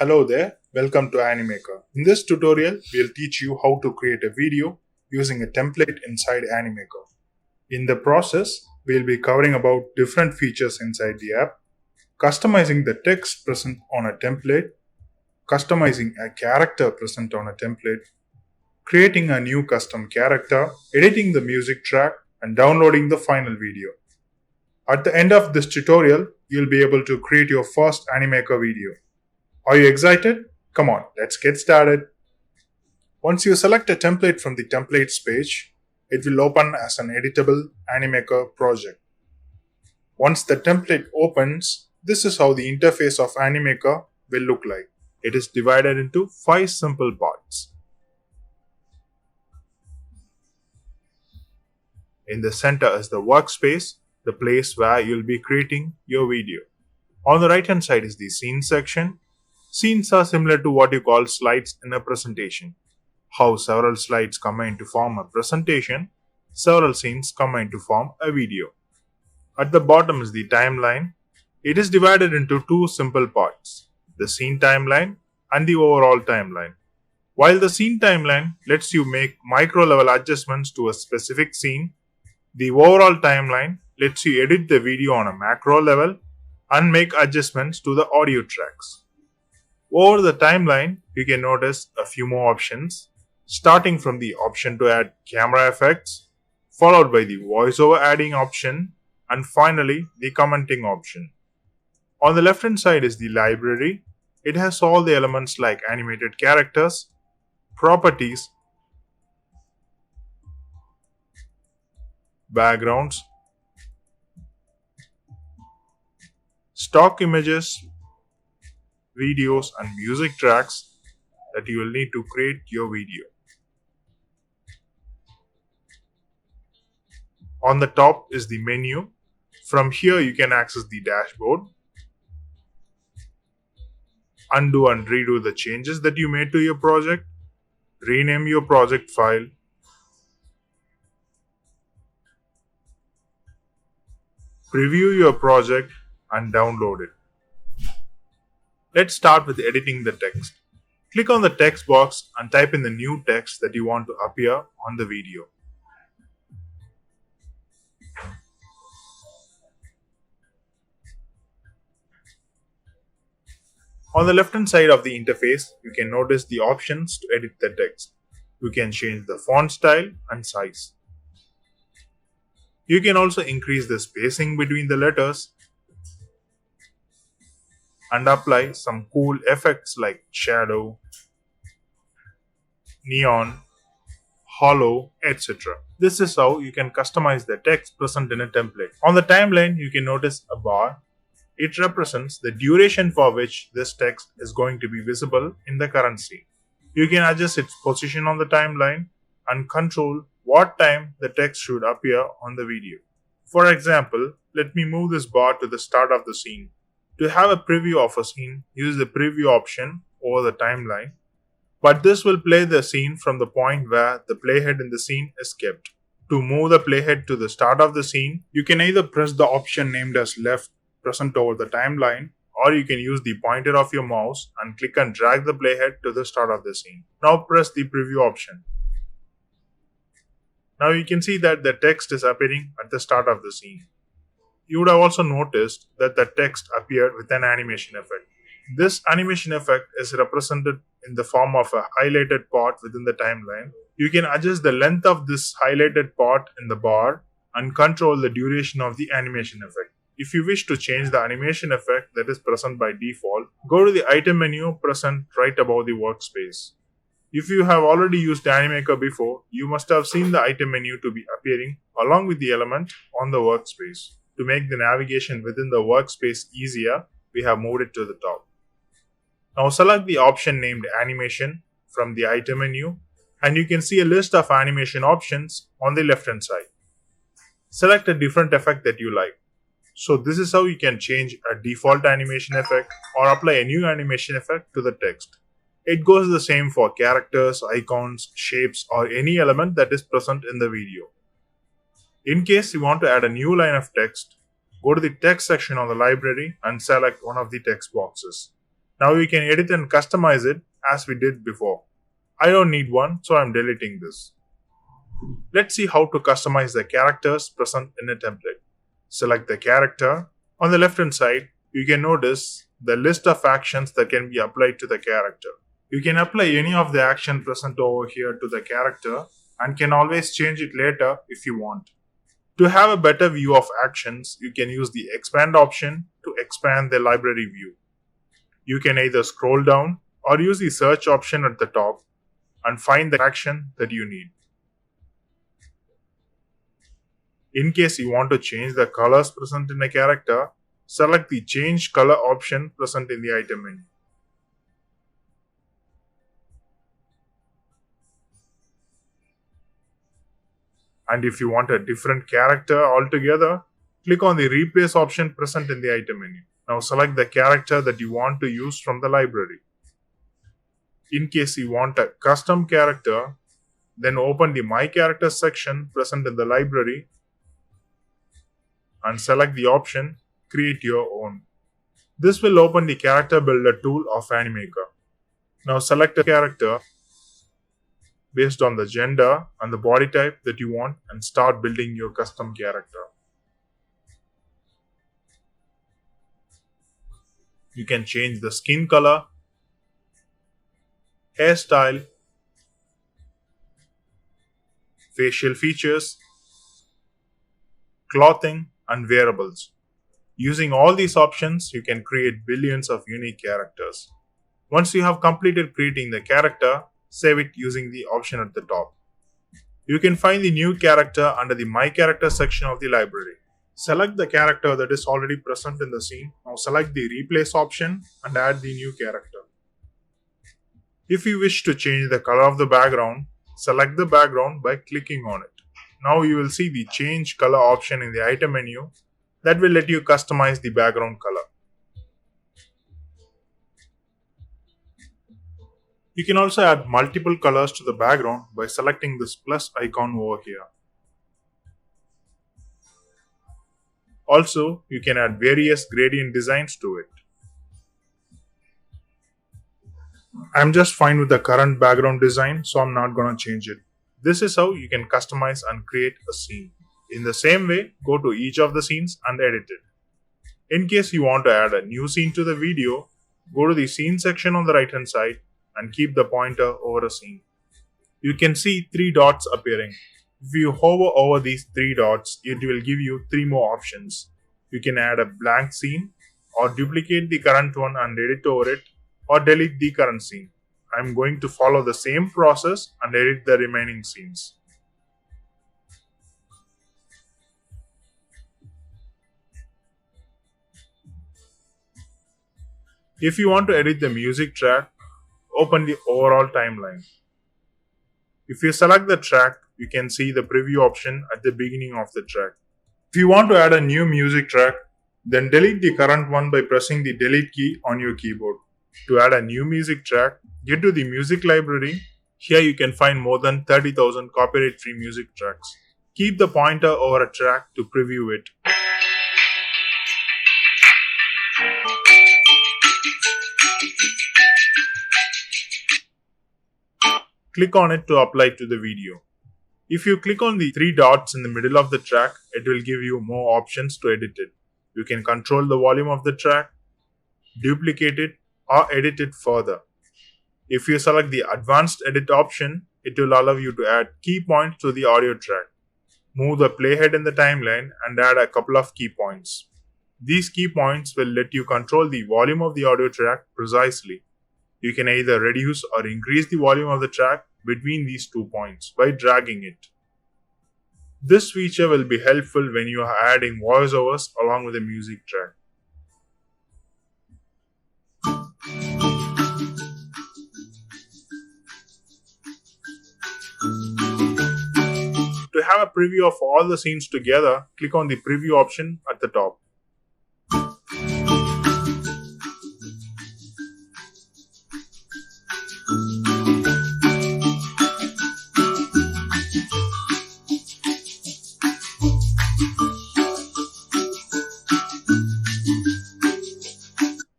Hello there, welcome to Animaker. In this tutorial, we'll teach you how to create a video using a template inside Animaker. In the process, we'll be covering about different features inside the app, customizing the text present on a template, customizing a character present on a template, creating a new custom character, editing the music track, and downloading the final video. At the end of this tutorial, you'll be able to create your first Animaker video. Are you excited? Come on, let's get started. Once you select a template from the templates page, it will open as an editable Animaker project. Once the template opens, this is how the interface of Animaker will look like. It is divided into 5 simple parts. In the center is the workspace, the place where you'll be creating your video. On the right hand side is the scene section. Scenes are similar to what you call slides in a presentation. How several slides combine to form a presentation, several scenes combine to form a video. At the bottom is the timeline. It is divided into 2 simple parts, the scene timeline and the overall timeline. While the scene timeline lets you make micro level adjustments to a specific scene, the overall timeline lets you edit the video on a macro level and make adjustments to the audio tracks. Over the timeline, you can notice a few more options, starting from the option to add camera effects, followed by the voiceover adding option, and finally the commenting option. On the left hand side is the library. It has all the elements like animated characters, properties, backgrounds, stock images, videos and music tracks that you will need to create your video. On the top is the menu. From here you can access the dashboard, undo and redo the changes that you made to your project, rename your project file, preview your project and download it. Let's start with editing the text. Click on the text box and type in the new text that you want to appear on the video. On the left hand side of the interface, you can notice the options to edit the text. You can change the font style and size. You can also increase the spacing between the letters and apply some cool effects like shadow, neon, hollow, etc. This is how you can customize the text present in a template. On the timeline, you can notice a bar. It represents the duration for which this text is going to be visible in the current scene. You can adjust its position on the timeline and control what time the text should appear on the video. For example, let me move this bar to the start of the scene. To have a preview of a scene, use the preview option over the timeline, but this will play the scene from the point where the playhead in the scene is kept. To move the playhead to the start of the scene, you can either press the option named as left present over the timeline, or you can use the pointer of your mouse and click and drag the playhead to the start of the scene. Now press the preview option. Now you can see that the text is appearing at the start of the scene. You would have also noticed that the text appeared with an animation effect. This animation effect is represented in the form of a highlighted part within the timeline. You can adjust the length of this highlighted part in the bar and control the duration of the animation effect. If you wish to change the animation effect that is present by default, go to the item menu present right above the workspace. If you have already used Animaker before, you must have seen the item menu to be appearing along with the element on the workspace. To make the navigation within the workspace easier, we have moved it to the top. Now select the option named Animation from the item menu and you can see a list of animation options on the left hand side. Select a different effect that you like. So this is how you can change a default animation effect or apply a new animation effect to the text. It goes the same for characters, icons, shapes or any element that is present in the video. In case you want to add a new line of text, go to the text section of the library and select one of the text boxes. Now we can edit and customize it as we did before. I don't need one, so I'm deleting this. Let's see how to customize the characters present in a template. Select the character. On the left hand side, you can notice the list of actions that can be applied to the character. You can apply any of the action present over here to the character and can always change it later if you want. To have a better view of actions, you can use the expand option to expand the library view. You can either scroll down or use the search option at the top and find the action that you need. In case you want to change the colors present in a character, select the change color option present in the item menu. And if you want a different character altogether, click on the replace option present in the item menu. Now select the character that you want to use from the library. In case you want a custom character, then open the My Characters section present in the library and select the option Create Your Own. This will open the character builder tool of Animaker. Now select a character based on the gender and the body type that you want and start building your custom character. You can change the skin color, hairstyle, facial features, clothing, and wearables. Using all these options, you can create billions of unique characters. Once you have completed creating the character, save it using the option at the top. You can find the new character under the My Character section of the library. Select the character that is already present in the scene. Now select the replace option and add the new character. If you wish to change the color of the background, select the background by clicking on it. Now you will see the change color option in the item menu that will let you customize the background color. You can also add multiple colors to the background by selecting this plus icon over here. Also, you can add various gradient designs to it. I'm just fine with the current background design, so I'm not going to change it. This is how you can customize and create a scene. In the same way, go to each of the scenes and edit it. In case you want to add a new scene to the video, go to the scene section on the right hand side and keep the pointer over a scene. You can see 3 dots appearing. If you hover over these 3 dots, it will give you 3 more options. You can add a blank scene, or duplicate the current one and edit over it, or delete the current scene. I'm going to follow the same process and edit the remaining scenes. If you want to edit the music track, open the overall timeline. If you select the track, you can see the preview option at the beginning of the track. If you want to add a new music track, then delete the current one by pressing the delete key on your keyboard. To add a new music track, get to the music library. Here you can find more than 30,000 copyright-free music tracks. Keep the pointer over a track to preview it. Click on it to apply to the video. If you click on the 3 dots in the middle of the track, it will give you more options to edit it. You can control the volume of the track, duplicate it, or edit it further. If you select the advanced edit option, it will allow you to add key points to the audio track. Move the playhead in the timeline and add a couple of key points. These key points will let you control the volume of the audio track precisely. You can either reduce or increase the volume of the track between these 2 points by dragging it. This feature will be helpful when you are adding voiceovers along with the music track. To have a preview of all the scenes together, click on the preview option at the top.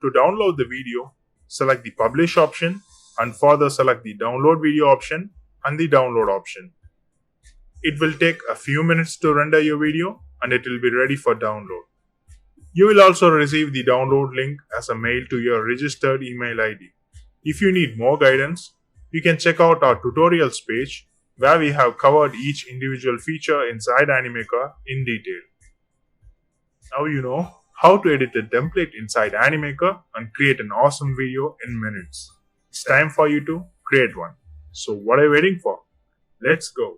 To download the video, select the publish option, and further select the download video option and the download option. It will take a few minutes to render your video and it will be ready for download. You will also receive the download link as a mail to your registered email ID. If you need more guidance, you can check out our tutorials page where we have covered each individual feature inside Animaker in detail. Now you know how to edit a template inside Animaker and create an awesome video in minutes. It's time for you to create one. So what are you waiting for? Let's go.